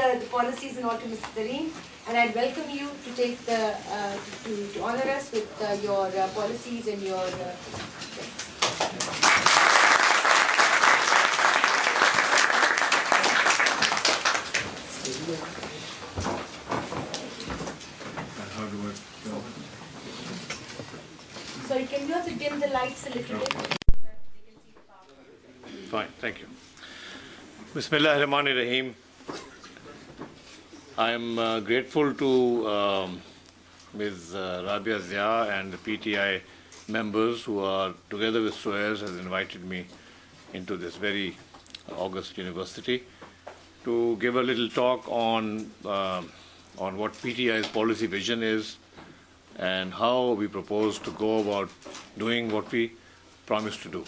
the policies and all to Mr. Tareen, and I'd welcome you to take the to honor us with your policies and your. Sorry, can you also dim the lights a little bit? Fine, thank you. Bismillahirrahmanirrahim. I am grateful to Ms. Rabia Zia and the PTI members who are, together with Suez, has invited me into this very august university to give a little talk on what PTI's policy vision is and how we propose to go about doing what we promised to do.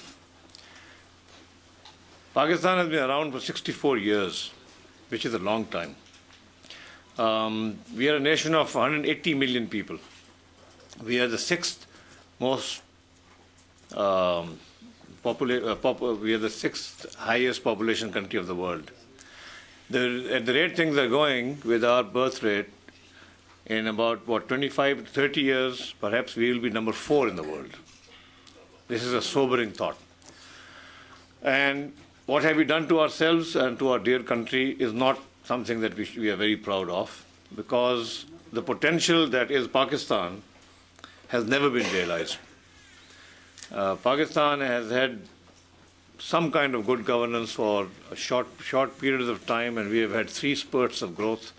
Pakistan has been around for 64 years, which is a long time. We are a nation of 180 million people. We are the sixth most we are the sixth highest population country of the world. At the rate things are going with our birth rate, in about 25 to 30 years, perhaps we will be number 4 in the world. This is a sobering thought. And what have we done to ourselves and to our dear country is not something that we are very proud of, because the potential that is Pakistan has never been realized. Pakistan has had some kind of good governance for a short periods of time, and we have had 3 spurts of growth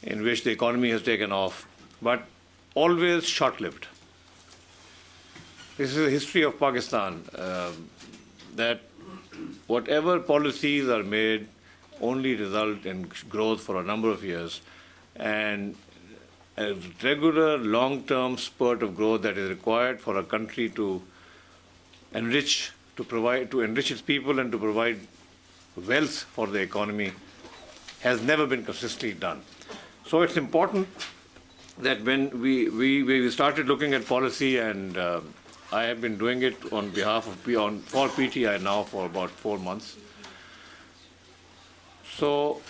in which the economy has taken off, but always short-lived. This is the history of Pakistan, that whatever policies are made only result in growth for a number of years, and a regular long-term spurt of growth that is required for a country to enrich its people and to provide wealth for the economy has never been consistently done. So it's important that when we started looking at policy, and I have been doing it on behalf of for PTI now for about 4 months. So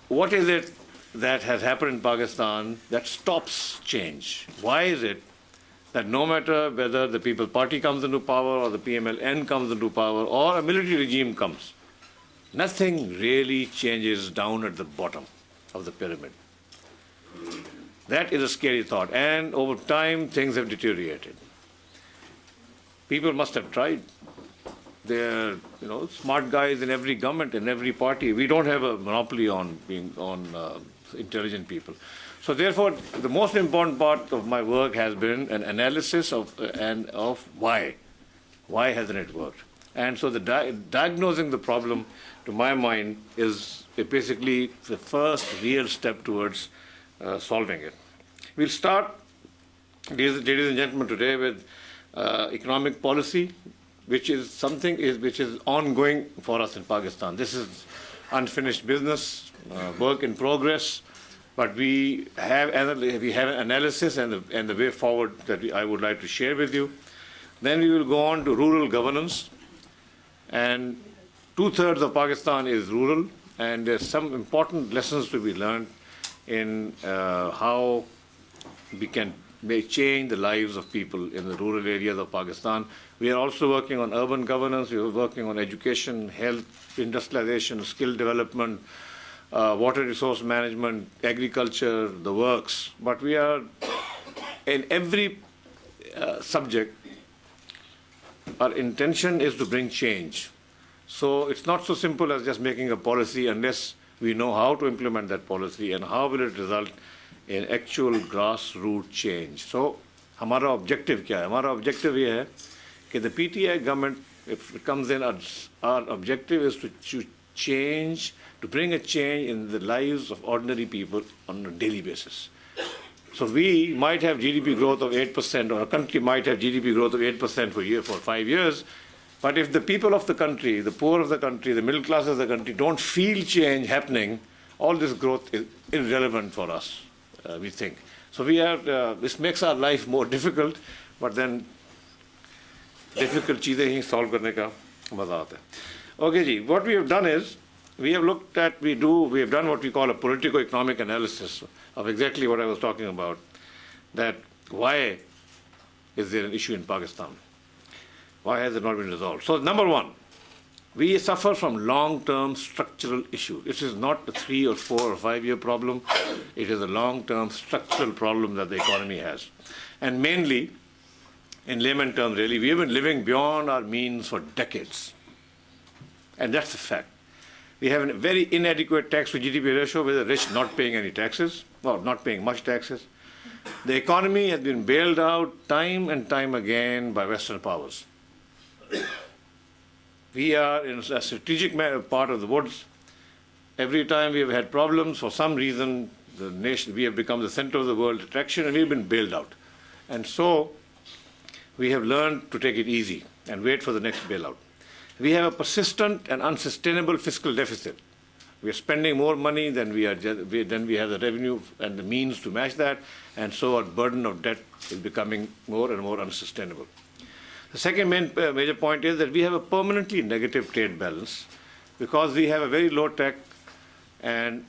what is it that has happened in Pakistan that stops change? Why is it that no matter whether the People's Party comes into power or the PMLN comes into power or a military regime comes, nothing really changes down at the bottom of the pyramid? That is a scary thought, and over time things have deteriorated. People must have tried. There are smart guys in every government, in every party. We don't have a monopoly on intelligent people. So therefore, the most important part of my work has been an analysis of why. Why hasn't it worked? And so the diagnosing the problem, to my mind, is basically the first real step towards solving it. We'll start, ladies and gentlemen, today with economic policy, which is something which is ongoing for us in Pakistan. This is unfinished business, work in progress, but we have an analysis and the way forward that I would like to share with you. Then we will go on to rural governance, and 2/3 of Pakistan is rural, and there's some important lessons to be learned in how we may change the lives of people in the rural areas of Pakistan. We are also working on urban governance. We are working on education, health, industrialization, skill development, water resource management, agriculture, the works. But we are, in every subject, our intention is to bring change. So it's not so simple as just making a policy unless we know how to implement that policy and how will it result in actual grassroots change. So, हमारा objective क्या है? हमारा objective ये है कि the PTI government, if it comes in, our objective is to change, to bring a change in the lives of ordinary people on a daily basis. So we might have GDP growth of 8%, or a country might have GDP growth of 8% for 5 years, but if the people of the country, the poor of the country, the middle class of the country don't feel change happening, all this growth is irrelevant for us, we think. So this makes our life more difficult, but then difficult चीजें ही solve करने का मजा आता है. Okay ji, what we have done is, we have looked at, we have done what we call a politico-economic analysis of exactly what I was talking about, that why is there an issue in Pakistan? Why has it not been resolved? So number one, we suffer from long-term structural issues. It is not a 3 or 4 or 5 year problem. It is a long-term structural problem that the economy has. And mainly, in layman terms really, we have been living beyond our means for decades. And that's a fact. We have a very inadequate tax to GDP ratio with the rich not paying any taxes, or not paying much taxes. The economy has been bailed out time and time again by Western powers. We are in a strategic part of the woods. Every time we have had problems, for some reason, the nation, we have become the center of the world attraction, and we've been bailed out. And so, we have learned to take it easy and wait for the next bailout. We have a persistent and unsustainable fiscal deficit. We are spending more money than we have the revenue and the means to match that, and so our burden of debt is becoming more and more unsustainable. The second major point is that we have a permanently negative trade balance because we have a very low-tech and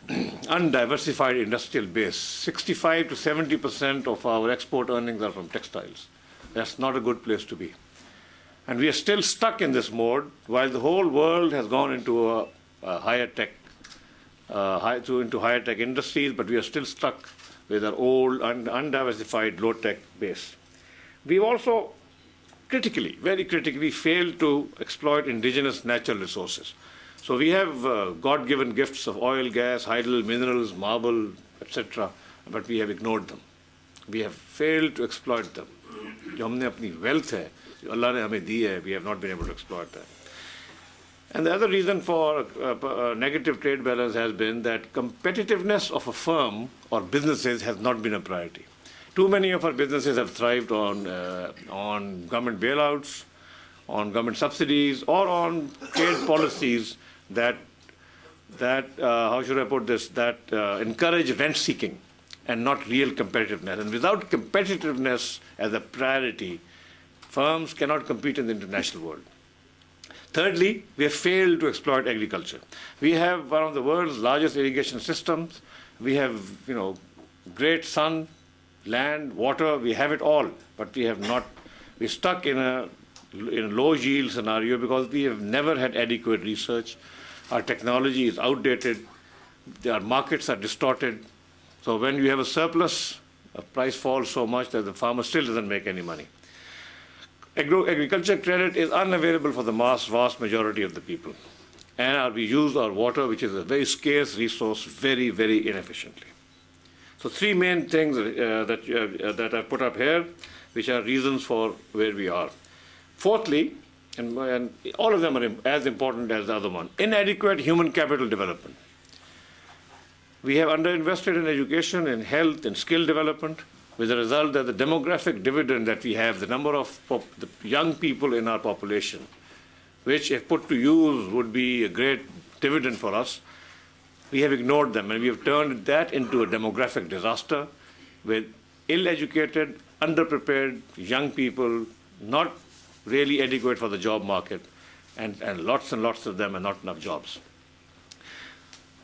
undiversified industrial base. 65 to 70% of our export earnings are from textiles. That's not a good place to be. And we are still stuck in this mode while the whole world has gone into a higher tech, into higher tech industries, but we are still stuck with our old undiversified low-tech base. We've also very critically failed to exploit indigenous natural resources. So we have God-given gifts of oil, gas, hydro, minerals, marble, etc., but we have ignored them. We have failed to exploit them. जो हमने अपनी wealth है, जो अल्लाह ने हमें दी है, we have not been able to exploit that. And the other reason for a negative trade balance has been that competitiveness of a firm or businesses has not been a priority. Too many of our businesses have thrived on government bailouts, on government subsidies, or on trade policies that how should I put this, that encourage rent seeking and not real competitiveness. And without competitiveness as a priority, firms cannot compete in the international world. Thirdly, we have failed to exploit agriculture. We have one of the world's largest irrigation systems. We have, great sun, land, water, we have it all, but we have not, we're stuck in a low yield scenario because we have never had adequate research. Our technology is outdated, our markets are distorted. So when you have a surplus, a price falls so much that the farmer still doesn't make any money. Agriculture credit is unavailable for the vast majority of the people. And we use our water, which is a very scarce resource, very, very inefficiently. So three main things that I've put up here, which are reasons for where we are. Fourthly, and all of them are as important as the other one, inadequate human capital development. We have underinvested in education, in health, in skill development, with the result that the demographic dividend that we have, the number of the young people in our population, which if put to use would be a great dividend for us, we have ignored them, and we have turned that into a demographic disaster with ill-educated, underprepared young people, not really adequate for the job market, and lots of them, and not enough jobs.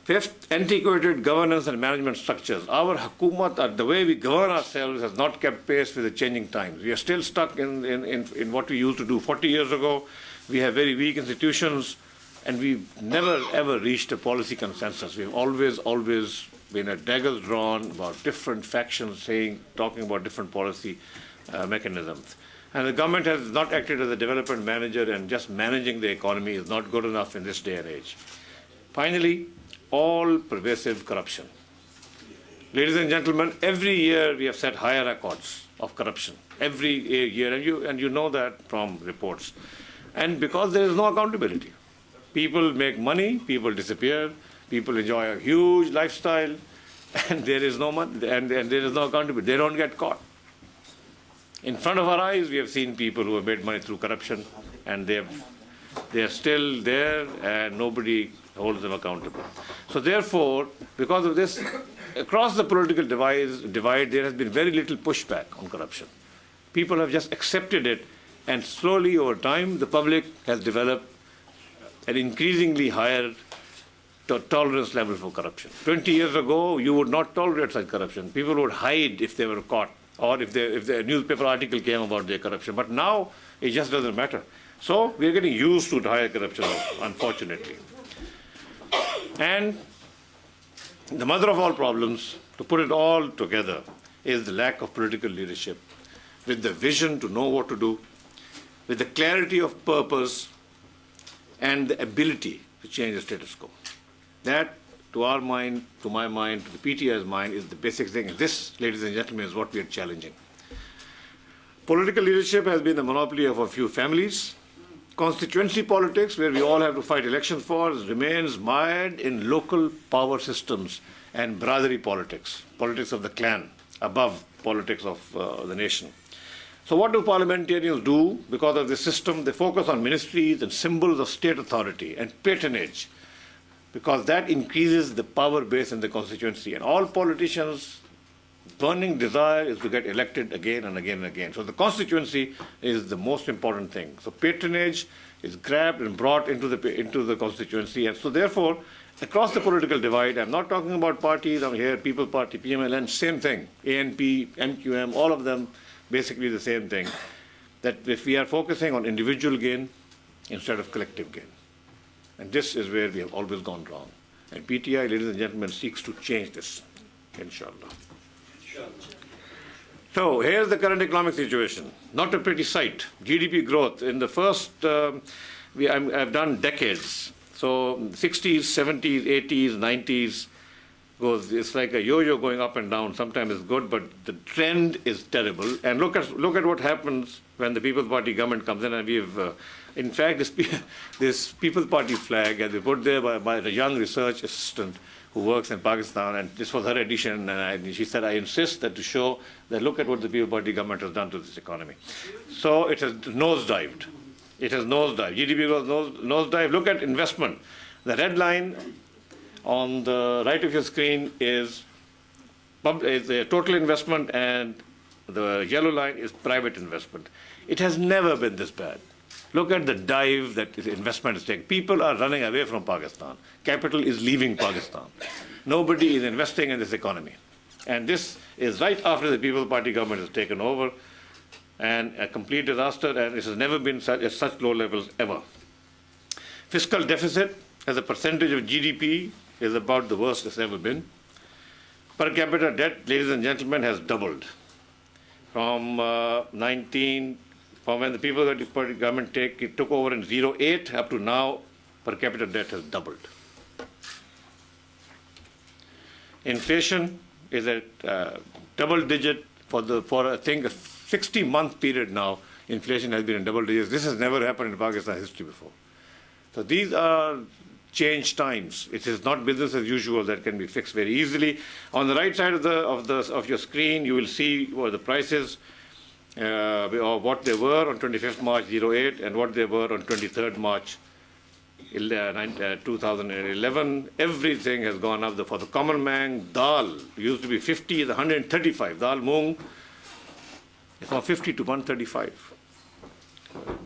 Fifth, antiquated governance and management structures. Our hukumat, the way we govern ourselves, has not kept pace with the changing times. We are still stuck in what we used to do 40 years ago. We have very weak institutions, and we've never, ever reached a policy consensus. We've always been at daggers drawn about different factions talking about different policy mechanisms. And the government has not acted as a development manager, and just managing the economy is not good enough in this day and age. Finally, all pervasive corruption. Ladies and gentlemen, every year we have set higher records of corruption. Every year, and you know that from reports. And because there is no accountability. People make money, people disappear, people enjoy a huge lifestyle, and there is no money, and there is no accountability. They don't get caught. In front of our eyes, we have seen people who have made money through corruption, and they are still there, and nobody holds them accountable. So therefore, because of this, across the political divide, there has been very little pushback on corruption. People have just accepted it, and slowly over time, the public has developed an increasingly higher tolerance level for corruption. 20 years ago, you would not tolerate such corruption. People would hide if they were caught, or if the newspaper article came about their corruption. But now, it just doesn't matter. So we are getting used to higher corruption, unfortunately. And the mother of all problems, to put it all together, is the lack of political leadership, with the vision to know what to do, with the clarity of purpose, and the ability to change the status quo. That, to our mind, to my mind, to the PTI's mind, is the basic thing. This, ladies and gentlemen, is what we are challenging. Political leadership has been the monopoly of a few families. Constituency politics, where we all have to fight elections for, remains mired in local power systems and brotherly politics, politics of the clan, above politics of the nation. So what do parliamentarians do? Because of this system, they focus on ministries and symbols of state authority and patronage, because that increases the power base in the constituency. And all politicians' burning desire is to get elected again and again and again. So the constituency is the most important thing. So patronage is grabbed and brought into the constituency. And so therefore, across the political divide, I'm not talking about parties, I'm here, People Party, PMLN, same thing, ANP, MQM, all of them, basically the same thing, that if we are focusing on individual gain instead of collective gain. And this is where we have always gone wrong. And PTI, ladies and gentlemen, seeks to change this, inshallah. So here's the current economic situation. Not a pretty sight. GDP growth in the first, I've done decades. So 60s, 70s, 80s, 90s, it's like a yo-yo going up and down. Sometimes it's good, but the trend is terrible. And look at what happens when the People's Party government comes in. And we've, in fact, this People's Party flag has been put there by a young research assistant who works in Pakistan, and this was her addition. And she said, I insist that to show that look at what the People's Party government has done to this economy. So it has nosedived. It has nosedived. GDP growth nosedived. Look at investment. The red line on the right of your screen is the total investment, and the yellow line is private investment. It has never been this bad. Look at the dive that investment is taking. People are running away from Pakistan. Capital is leaving Pakistan. Nobody is investing in this economy. And this is right after the People's Party government has taken over, and a complete disaster, and it has never been at such low levels ever. Fiscal deficit as a percentage of GDP is about the worst it's ever been. Per capita debt, ladies and gentlemen, has doubled from when the People's Party government took over in 08 up to now. Per capita debt has doubled. Inflation is at double digit for I think a 60-month period now. Inflation has been in double digits. This has never happened in Pakistan history before. So these are change times. It is not business as usual that can be fixed very easily. On the right side of your screen, you will see what the prices or what they were on 25th March 08 and what they were on 23rd March 2011. Everything has gone up. For the common man, dal used to be 50, is 135. Dal moong is from 50 to 135.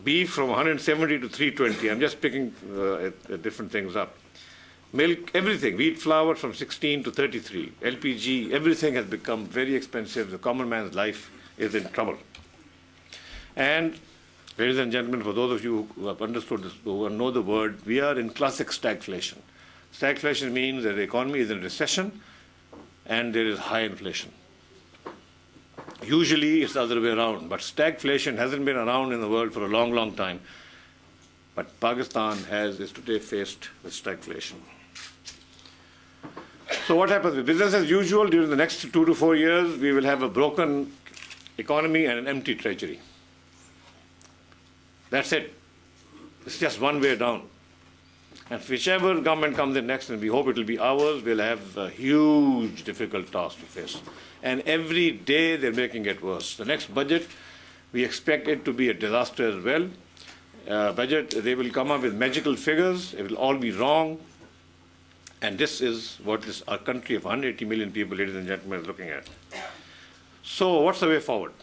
Beef from 170 to 320. I'm just picking different things up. Milk, everything. Wheat flour from 16 to 33. LPG, everything has become very expensive. The common man's life is in trouble. And, ladies and gentlemen, for those of you who have understood this, who know the word, we are in classic stagflation. Stagflation means that the economy is in recession and there is high inflation. Usually it's the other way around, but stagflation hasn't been around in the world for a long, long time. But Pakistan is today faced with stagflation. So what happens with business as usual? During the next 2 to 4 years, we will have a broken economy and an empty treasury. That's it. It's just one way down. And whichever government comes in next, and we hope it will be ours, we'll have a huge, difficult task to face. And every day they're making it worse. The next budget, we expect it to be a disaster as well. Budget, they will come up with magical figures. It will all be wrong. And this is what our country of 180 million people, ladies and gentlemen, is looking at. So what's the way forward?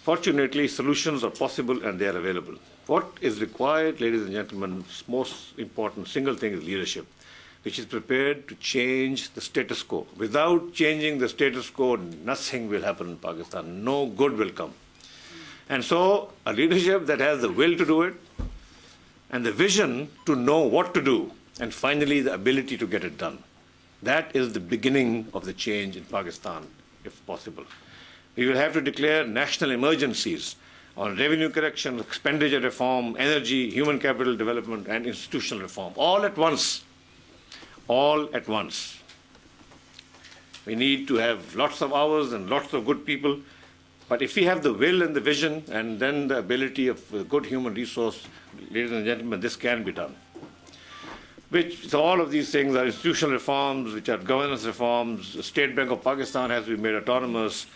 Fortunately, solutions are possible and they are available. What is required, ladies and gentlemen, most important single thing is leadership, which is prepared to change the status quo. Without changing the status quo, nothing will happen in Pakistan. No good will come. And so, a leadership that has the will to do it, and the vision to know what to do, and finally the ability to get it done. That is the beginning of the change in Pakistan, if possible. We will have to declare national emergencies on revenue correction, expenditure reform, energy, human capital development, and institutional reform, all at once. All at once. We need to have lots of hours and lots of good people, but if we have the will and the vision and then the ability of a good human resource, ladies and gentlemen, this can be done. So all of these things are institutional reforms, which are governance reforms. The State Bank of Pakistan has to be made autonomous.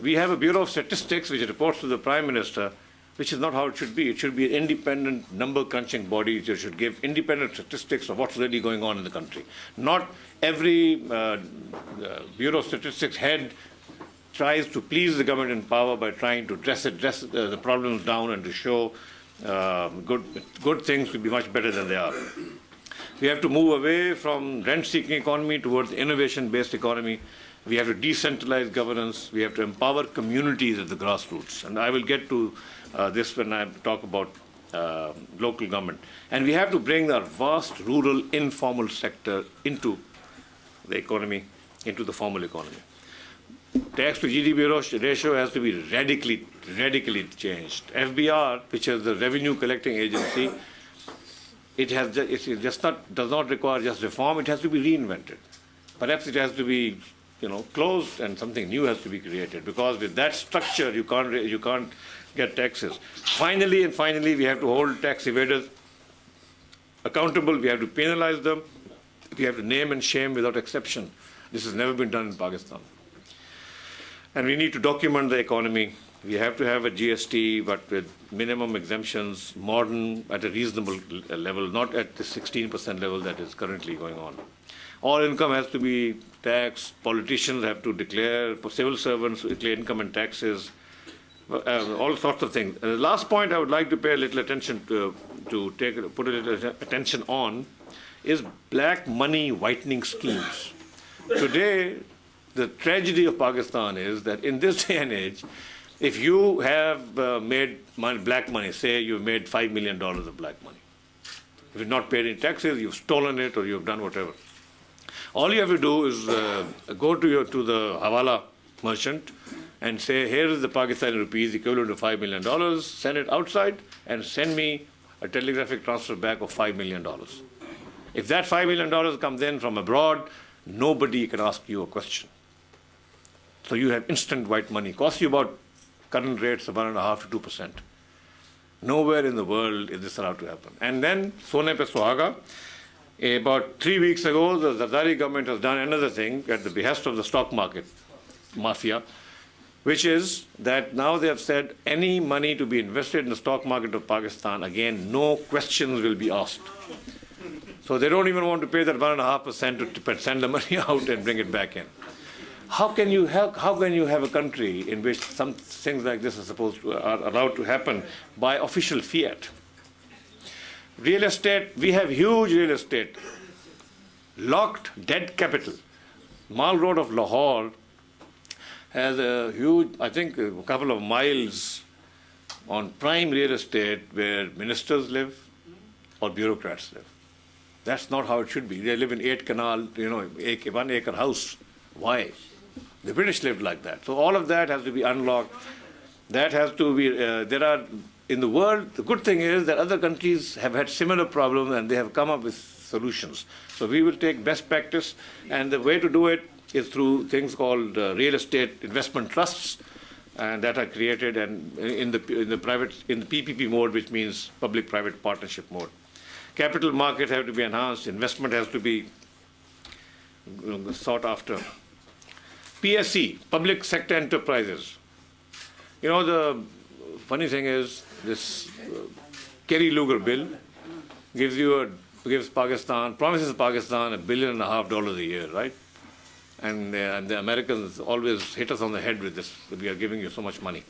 We have a Bureau of Statistics which reports to the Prime Minister, which is not how it should be. It should be an independent number-crunching body that should give independent statistics of what's really going on in the country. Not every Bureau of Statistics head tries to please the government in power by trying to dress the problems down and to show good things to be much better than they are. We have to move away from rent-seeking economy towards innovation-based economy. We have to decentralize governance. We have to empower communities at the grassroots. And I will get to this when I talk about local government. And we have to bring our vast rural informal sector into the economy, into the formal economy. Tax to GDP ratio has to be radically changed. FBR, which is the revenue collecting agency, does not require just reform. It has to be reinvented. Perhaps it has to be, closed, and something new has to be created. Because with that structure, you can't get taxes. Finally, we have to hold tax evaders accountable. We have to penalize them. We have to name and shame without exception. This has never been done in Pakistan. And we need to document the economy. We have to have a GST, but with minimum exemptions, modern, at a reasonable level, not at the 16% level that is currently going on. All income has to be taxed. Politicians have to declare, civil servants declare income and taxes, all sorts of things. And the last point I would like to pay a little attention put a little attention on is black money whitening schemes. Today, the tragedy of Pakistan is that in this day and age, if you have made black money, say you've made $5 million of black money, if you've not paid any taxes, you've stolen it, or you've done whatever, all you have to do is go to the Hawala merchant and say, here is the Pakistani rupees equivalent to $5 million, send it outside and send me a telegraphic transfer back of $5 million. If that $5 million comes in from abroad, nobody can ask you a question. So you have instant white money. Costs you about current rates of 1.5% to 2%. Nowhere in the world is this allowed to happen. And then, Sone Pe Suhaga, about 3 weeks ago, the Zardari government has done another thing at the behest of the stock market mafia, which is that now they have said any money to be invested in the stock market of Pakistan, again, no questions will be asked. So they don't even want to pay that 1.5% to send the money out and bring it back in. How can you have a country in which some things like this are allowed to happen by official fiat? Real estate, we have huge real estate, locked, dead capital. Mall Road of Lahore has a huge, I think, a couple of miles on prime real estate where ministers live or bureaucrats live. That's not how it should be. They live in 8 canal, 1 acre house. Why? The British lived like that. So all of that has to be unlocked. That has to be, in the world, the good thing is that other countries have had similar problems and they have come up with solutions. So we will take best practice, and the way to do it is through things called real estate investment trusts, and that are created and in the PPP mode, which means public-private partnership mode. Capital markets have to be enhanced. Investment has to be sought after. PSE, public sector enterprises. The funny thing is, this Kerry Lugar bill promises Pakistan $1.5 billion a year, right? And the Americans always hit us on the head with this, that we are giving you so much money.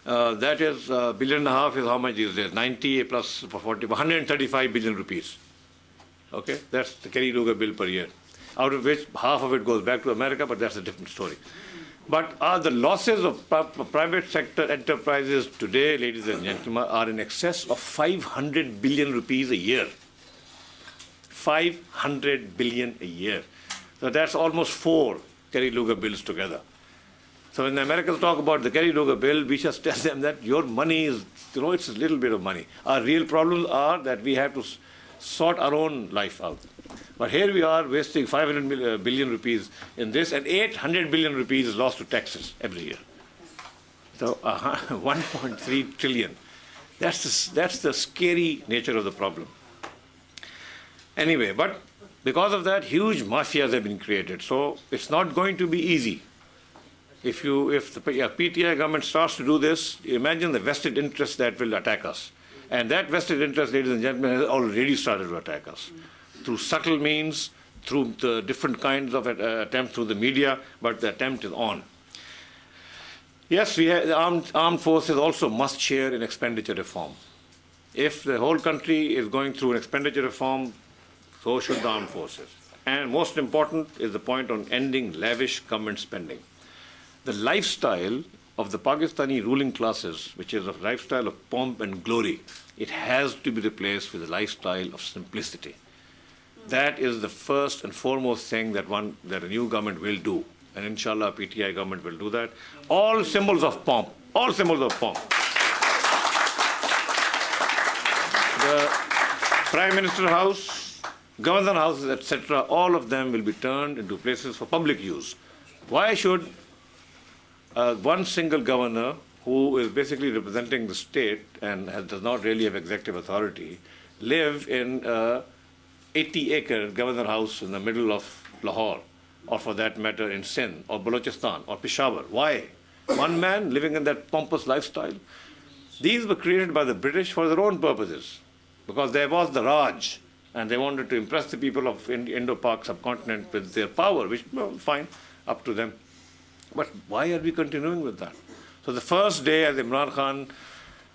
That is $1.5 billion is how much these days? 90 plus 40, 135 billion rupees. Okay, that's the Kerry Lugar bill per year, out of which half of it goes back to America, but that's a different story. But the losses of private sector enterprises today, ladies and gentlemen, are in excess of 500 billion rupees a year. 500 billion a year. So that's almost 4 Kerry Lugar bills together. So when the Americans talk about the Kerry Lugar bill, we just tell them that your money is, it's a little bit of money. Our real problems are that we have to sort our own life out. But here we are wasting 500 billion rupees in this, and 800 billion rupees is lost to taxes every year. So 1.3 trillion. That's the scary nature of the problem. Anyway, but because of that, huge mafias have been created. So it's not going to be easy. If the PTI government starts to do this, imagine the vested interest that will attack us. And that vested interest, ladies and gentlemen, has already started to attack us. Through subtle means, through the different kinds of attempts through the media, but the attempt is on. Yes, the armed forces also must share in expenditure reform. If the whole country is going through an expenditure reform, so should the armed forces. And most important is the point on ending lavish government spending. The lifestyle of the Pakistani ruling classes, which is a lifestyle of pomp and glory, it has to be replaced with a lifestyle of simplicity. That is the first and foremost thing that a new government will do. And inshallah, PTI government will do that. All symbols of pomp, all symbols of pomp. The Prime Minister House, Governor Houses, etc., all of them will be turned into places for public use. Why should one single governor, who is basically representing the state and does not really have executive authority, live in a 80-acre governor house in the middle of Lahore, or for that matter in Sindh, or Balochistan, or Peshawar? Why? One man living in that pompous lifestyle? These were created by the British for their own purposes, because there was the Raj, and they wanted to impress the people of Indo-Pak subcontinent with their power, which, well, fine, up to them. But why are we continuing with that? So the first day, as Imran Khan,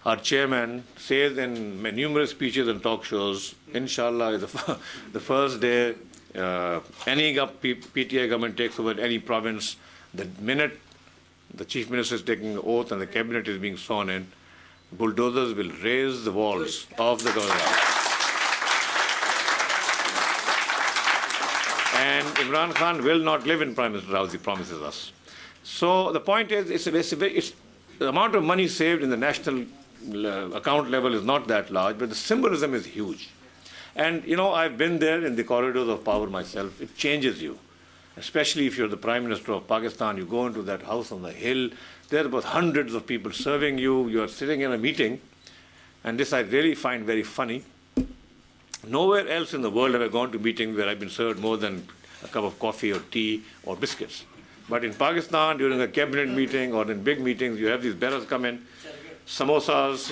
our chairman, says in numerous speeches and talk shows, inshallah, the first day any PTI government takes over any province, the minute the chief minister is taking the oath and the cabinet is being sworn in, bulldozers will raise the walls of the government. And Imran Khan will not live in Prime Minister House, he promises us. So the point is, the amount of money saved in the national account level is not that large, but the symbolism is huge. And, I've been there in the corridors of power myself. It changes you, especially if you're the Prime Minister of Pakistan. You go into that house on the hill. There are about hundreds of people serving you. You are sitting in a meeting, and this I really find very funny. Nowhere else in the world have I gone to meetings where I've been served more than a cup of coffee or tea or biscuits. But in Pakistan, during a cabinet meeting or in big meetings, you have these bearers come in, samosas,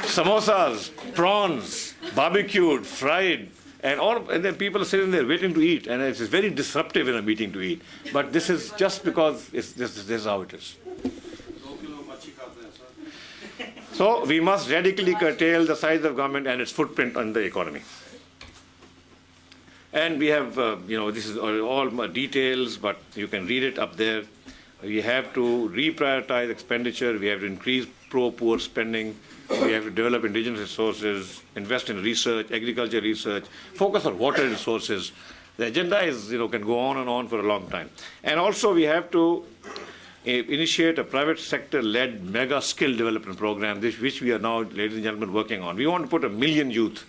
samosas, prawns, barbecued, fried, and then people are sitting there waiting to eat, and it's very disruptive in a meeting to eat. But this is just because this is how it is. So we must radically curtail the size of government and its footprint on the economy. And we have, this is all details, but you can read it up there. We have to reprioritize expenditure. We have to increase pro-poor spending. We have to develop indigenous resources, invest in research, agriculture research, focus on water resources. The agenda is, can go on and on for a long time. And also we have to initiate a private sector-led mega skill development program, which we are now, ladies and gentlemen, working on. We want to put 1 million youth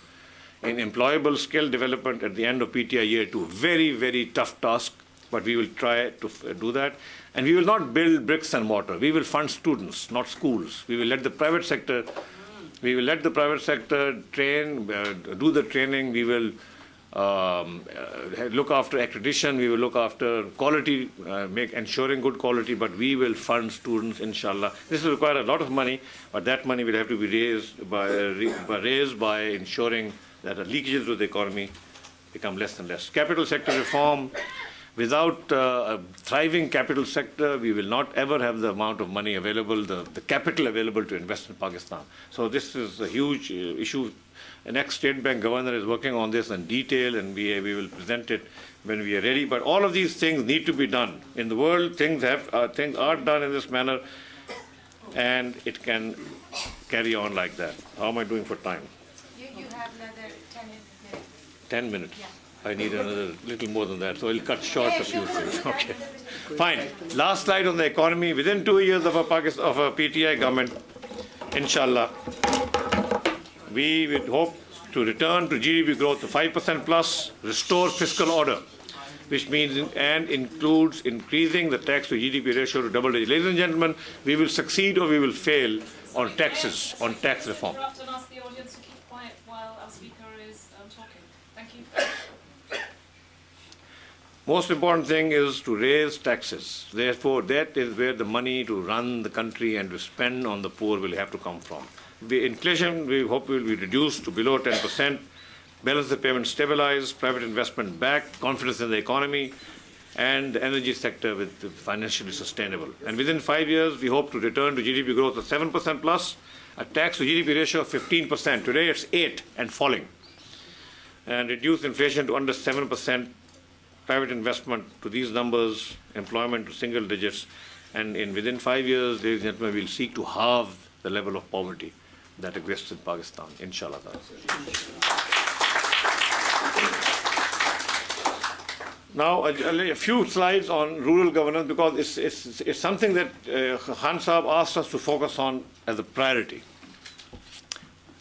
in employable skill development at the end of PTI year 2. Very, very tough task, but we will try to do that. And we will not build bricks and mortar. We will fund students, not schools. We will let the private sector train, do the training. We will look after accreditation. We will look after quality, ensuring good quality, but we will fund students, inshallah. This will require a lot of money, but that money will have to be raised by ensuring that the leakages to the economy become less and less. Capital sector reform, Without a thriving capital sector, we will not ever have the amount of money available, the capital available to invest in Pakistan. So this is a huge issue. The next State Bank governor is working on this in detail, and we will present it when we are ready. But all of these things need to be done. In the world, things are done in this manner, and it can carry on like that. How am I doing for time? You have another 10 minutes. 10 minutes? Yeah. I need another little more than that, so I'll cut short a few sure. things. Okay, fine. Last slide on the economy. Within 2 years of a PTI government, inshallah, we would hope to return to GDP growth of 5% plus, restore fiscal order, which means and includes increasing the tax to GDP ratio to double digits. Ladies and gentlemen, we will succeed or we will fail on taxes, on tax reform. Interrupt and ask the audience to keep quiet while our speaker is talking. Thank you. Most important thing is to raise taxes. Therefore, that is where the money to run the country and to spend on the poor will have to come from. The inflation, we hope, will be reduced to below 10%, balance the payment stabilized, private investment back, confidence in the economy, and the energy sector with financially sustainable. And within 5 years, we hope to return to GDP growth of 7% plus, a tax to GDP ratio of 15%. Today, it's 8% and falling. And reduce inflation to under 7%, private investment to these numbers, employment to single digits, and within 5 years, ladies and gentlemen, we'll seek to halve the level of poverty that exists in Pakistan, inshallah. Now, a few slides on rural governance, because it's something that Khan Saab asked us to focus on as a priority.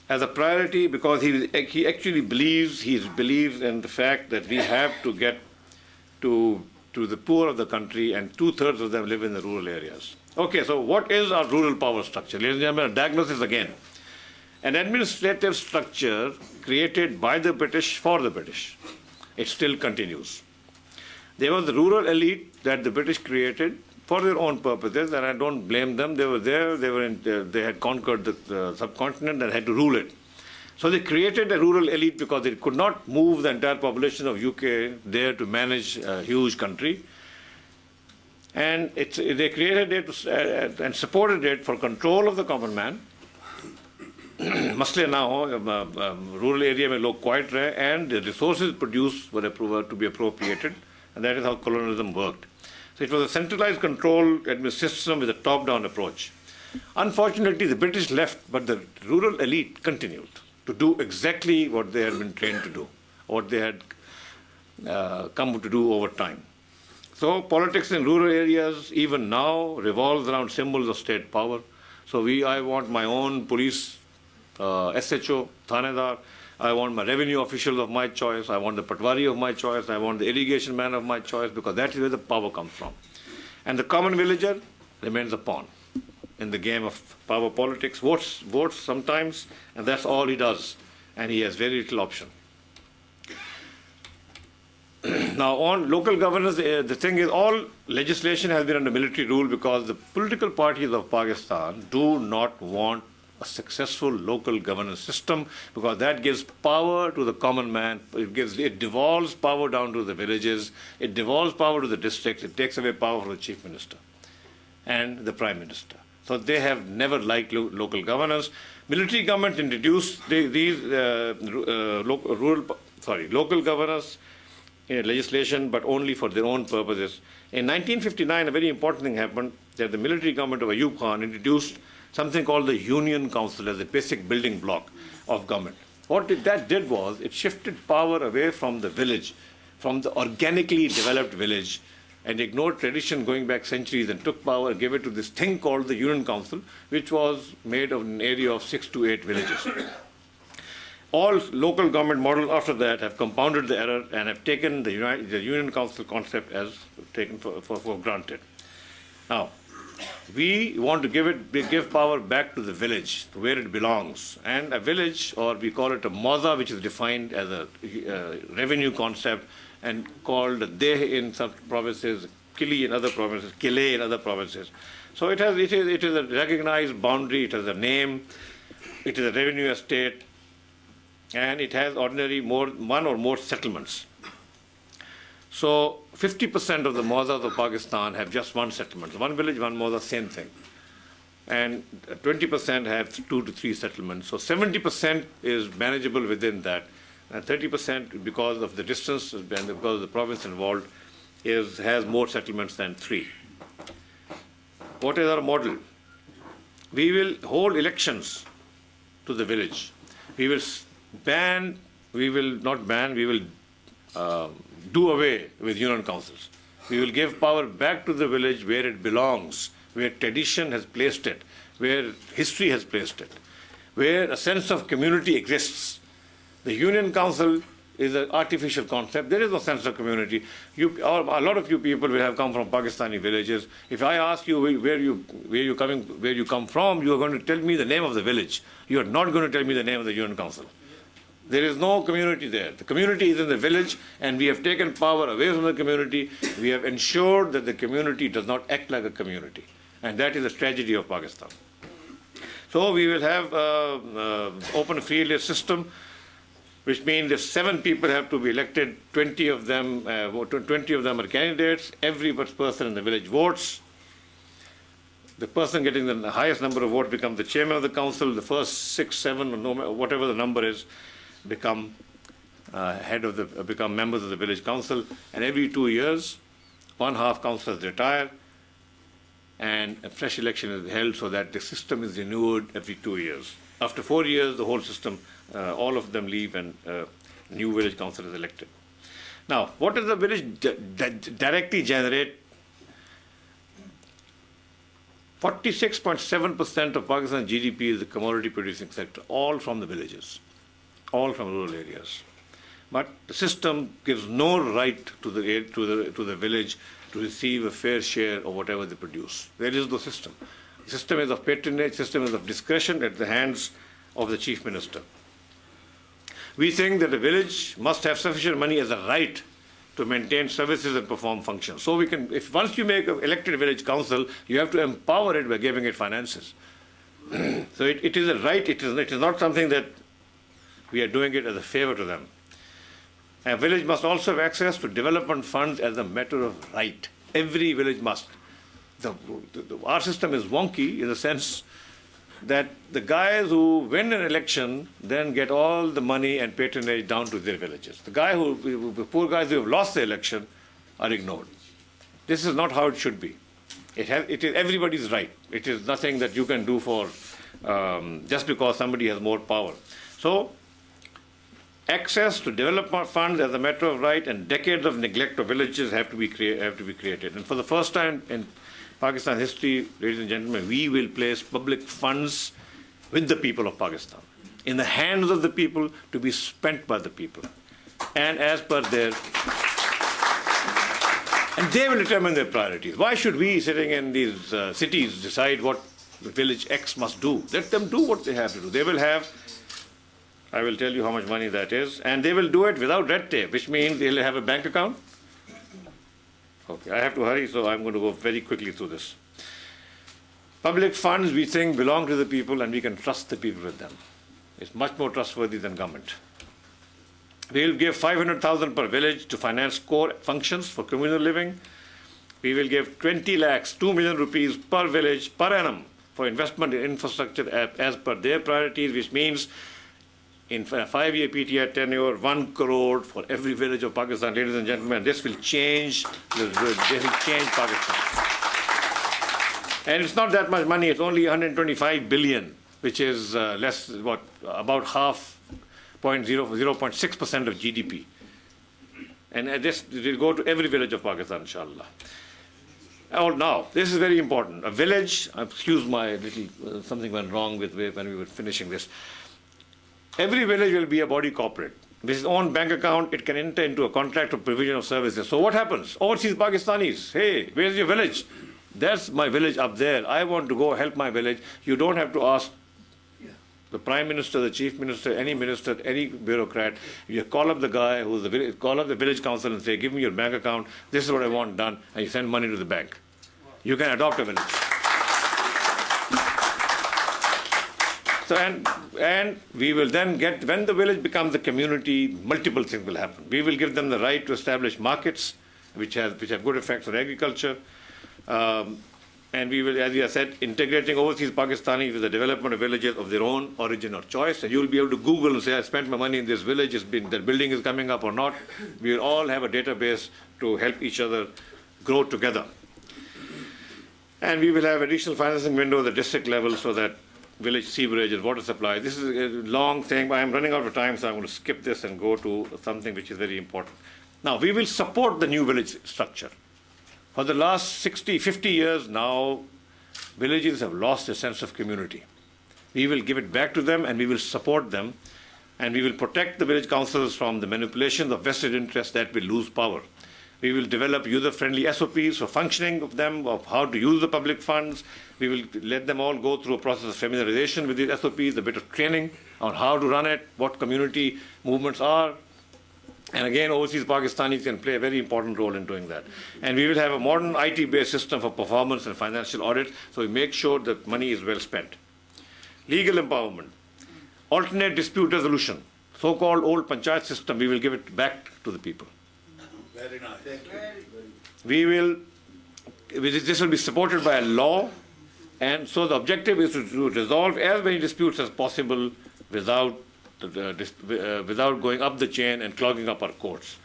As a priority, because he actually believes in the fact that we have to get to the poor of the country, and 2/3 of them live in the rural areas. Okay, so what is our rural power structure? Ladies and gentlemen, a diagnosis again. An administrative structure created by the British for the British. It still continues. There was the rural elite that the British created for their own purposes, and I don't blame them. They were there, they had conquered the subcontinent and had to rule it. So they created a rural elite because they could not move the entire population of UK there to manage a huge country. And they created it and supported it for control of the common man. मसले ना हो, rural area में लोग quiet रहे, and the resources produced were to be appropriated, and that is how colonialism worked. So it was a centralized control system with a top-down approach. Unfortunately, the British left, but the rural elite continued to do exactly what they had been trained to do, what they had come to do over time. So politics in rural areas, even now, revolves around symbols of state power. So I want my own police SHO, Thanedar. I want my revenue officials of my choice. I want the patwari of my choice. I want the irrigation man of my choice, because that is where the power comes from. And the common villager remains a pawn in the game of power politics, votes sometimes, and that's all he does. And he has very little option. Now, on local governance, the thing is, all legislation has been under military rule, because the political parties of Pakistan do not want a successful local governance system, because that gives power to the common man. It devolves power down to the villages. It devolves power to the districts. It takes away power from the chief minister and the prime minister. So they have never liked local governance. Military government introduced these local governance legislation, but only for their own purposes. In 1959, a very important thing happened, that the military government of Ayub Khan introduced something called the Union Council as a basic building block of government. What that did was, it shifted power away from the village, from the organically developed village, and ignored tradition going back centuries, and took power and gave it to this thing called the Union Council, which was made of an area of 6 to 8 villages. All local government models after that have compounded the error and have taken the Union Council concept as taken for granted. Now, we want to give power back to the village, to where it belongs. And a village, or we call it a mauza, which is defined as a revenue concept, and called Deh in some provinces, Kili in other provinces, Kile in other provinces. So it is a recognized boundary, it has a name, it is a revenue estate, and it has ordinary one or more settlements. So 50% of the Mawzas of Pakistan have just one settlement. One village, one Mawza, same thing. And 20% have 2 to 3 settlements. So 70% is manageable within that. And 30%, because of the distance and because of the province involved, has more settlements than 3. What is our model? We will hold elections to the village. We will do away with union councils. We will give power back to the village where it belongs, where tradition has placed it, where history has placed it, where a sense of community exists. The union council is an artificial concept. There is no sense of community. A lot of you people will have come from Pakistani villages. If I ask you where you come from, you are going to tell me the name of the village. You are not going to tell me the name of the union council. There is no community there. The community is in the village, and we have taken power away from the community. We have ensured that the community does not act like a community. And that is the tragedy of Pakistan. So we will have open affiliate system, which means if 7 people have to be elected, 20 of them are candidates. Every person in the village votes. The person getting the highest number of votes becomes the chairman of the council. The first 6, 7, or whatever the number is, become members of the village council. And every 2 years, 1/2 councillors retire, and a fresh election is held so that the system is renewed every 2 years. After 4 years, the whole system, all of them leave, and new village council is elected. Now, what does the village directly generate? 46.7% of Pakistan's GDP is the commodity producing sector, all from the villages, all from rural areas. But the system gives no right to the village to receive a fair share of whatever they produce. There is no system. The system is of patronage, system is of discretion at the hands of the chief minister. We think that the village must have sufficient money as a right to maintain services and perform functions. So once you make an elected village council, you have to empower it by giving it finances. So it is a right, it is not something that we are doing it as a favor to them. A village must also have access to development funds as a matter of right. Every village must. Our system is wonky in the sense that the guys who win an election then get all the money and patronage down to their villages. The poor guys who have lost the election are ignored. This is not how it should be. It is everybody's right. It is nothing that you can do for just because somebody has more power. So, access to development funds as a matter of right, and decades of neglect of villages have to be created. And for the first time in Pakistan history, ladies and gentlemen, we will place public funds with the people of Pakistan, in the hands of the people, to be spent by the people, and as per their, and they will determine their priorities. Why should we, sitting in these cities, decide what village X must do? Let them do what they have to do. They will have, I will tell you how much money that is, and they will do it without red tape, which means they'll have a bank account. Okay, I have to hurry, so I'm going to go very quickly through this. Public funds, we think, belong to the people, and we can trust the people with them. It's much more trustworthy than government. We will give 500,000 per village to finance core functions for communal living. We will give 20 lakhs, 2 million rupees per village per annum for investment in infrastructure as per their priorities, which means in a 5-year PTI tenure, 1 crore for every village of Pakistan. Ladies and gentlemen, this will change Pakistan. And it's not that much money, it's only 125 billion, which is about 0.6% of GDP. And this will go to every village of Pakistan, inshallah. Now, this is very important. A village, excuse my little, something went wrong when we were finishing this. Every village will be a body corporate. With its own bank account, it can enter into a contract of provision of services. So what happens? Overseas Pakistanis, hey, where's your village? That's my village up there. I want to go help my village. You don't have to ask the Prime Minister, the Chief Minister, any bureaucrat. You call up the guy who's call up the village council and say, give me your bank account, this is what I want done, and you send money to the bank. You can adopt a village. So, and we will then get, when the village becomes a community, multiple things will happen. We will give them the right to establish markets, which have good effects on agriculture. And we will, as we have said, integrating overseas Pakistanis with the development of villages of their own origin or choice. And you will be able to Google and say, I spent my money in this village, that building is coming up or not. We will all have a database to help each other grow together. And we will have additional financing window at the district level so that village sewerage and water supply. This is a long thing, but I'm running out of time, so I'm going to skip this and go to something which is very important. Now, we will support the new village structure. For the last 60, 50 years now, villages have lost a sense of community. We will give it back to them and we will support them, and we will protect the village councils from the manipulations of vested interests that will lose power. We will develop user-friendly SOPs for functioning of them, of how to use the public funds. We will let them all go through a process of familiarization with these SOPs, a bit of training on how to run it, what community movements are. And again, overseas Pakistanis can play a very important role in doing that. And we will have a modern IT-based system for performance and financial audit, so we make sure that money is well spent. Legal empowerment, alternate dispute resolution, so-called old panchayat system, we will give it back to the people. Very nice. Thank you. We will, this will be supported by a law, and so the objective is to resolve as many disputes as possible without going up the chain and clogging up our courts.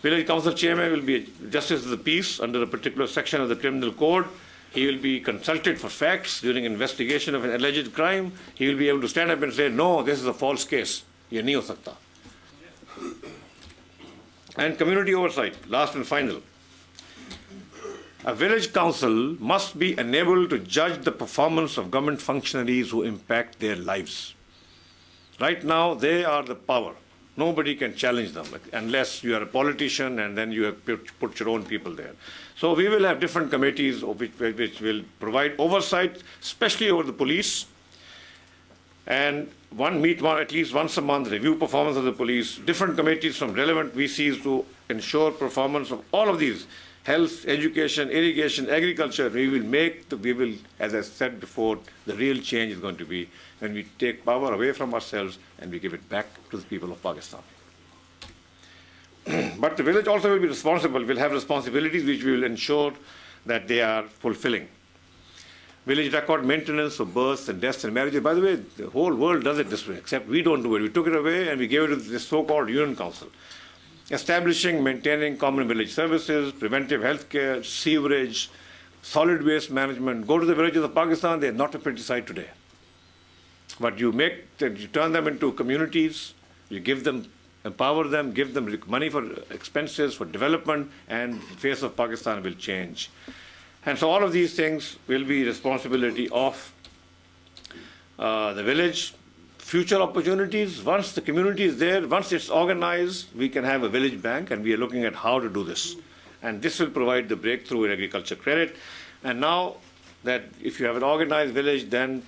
Village Council Chairman will be a Justice of the Peace under a particular section of the Criminal Code. He will be consulted for facts during investigation of an alleged crime. He will be able to stand up and say, no, this is a false case. Ye nahi ho sakta. And community oversight, last and final. A village council must be enabled to judge the performance of government functionaries who impact their lives. Right now, they are the power. Nobody can challenge them unless you are a politician and then you have put your own people there. So we will have different committees which will provide oversight, especially over the police, and meet at least once a month, review performance of the police, different committees from relevant VCs to ensure performance of all of these, health, education, irrigation, agriculture. We will, as I said before, the real change is going to be when we take power away from ourselves and we give it back to the people of Pakistan. But the village also will be responsible, will have responsibilities which we will ensure that they are fulfilling. Village record maintenance for births and deaths and marriages. By the way, the whole world does it this way, except we don't do it. We took it away and we gave it to this so-called Union Council. Establishing, maintaining common village services, preventive health care, sewerage, solid waste management. Go to the villages of Pakistan, they're not a pretty sight today. But you turn them into communities, you give them, empower them, give them money for expenses, for development, and the face of Pakistan will change. And so all of these things will be responsibility of the village. Future opportunities, once the community is there, once it's organized, we can have a village bank, and we are looking at how to do this. And this will provide the breakthrough in agriculture credit. And now that if you have an organized village, then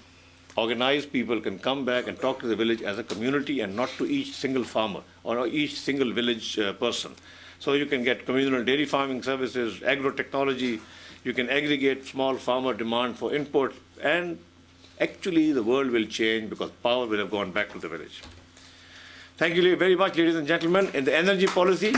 organized people can come back and talk to the village as a community and not to each single farmer or each single village person. So you can get communal dairy farming services, agro-technology, you can aggregate small farmer demand for input, and actually the world will change because power will have gone back to the village. Thank you very much, ladies and gentlemen. In the energy policy,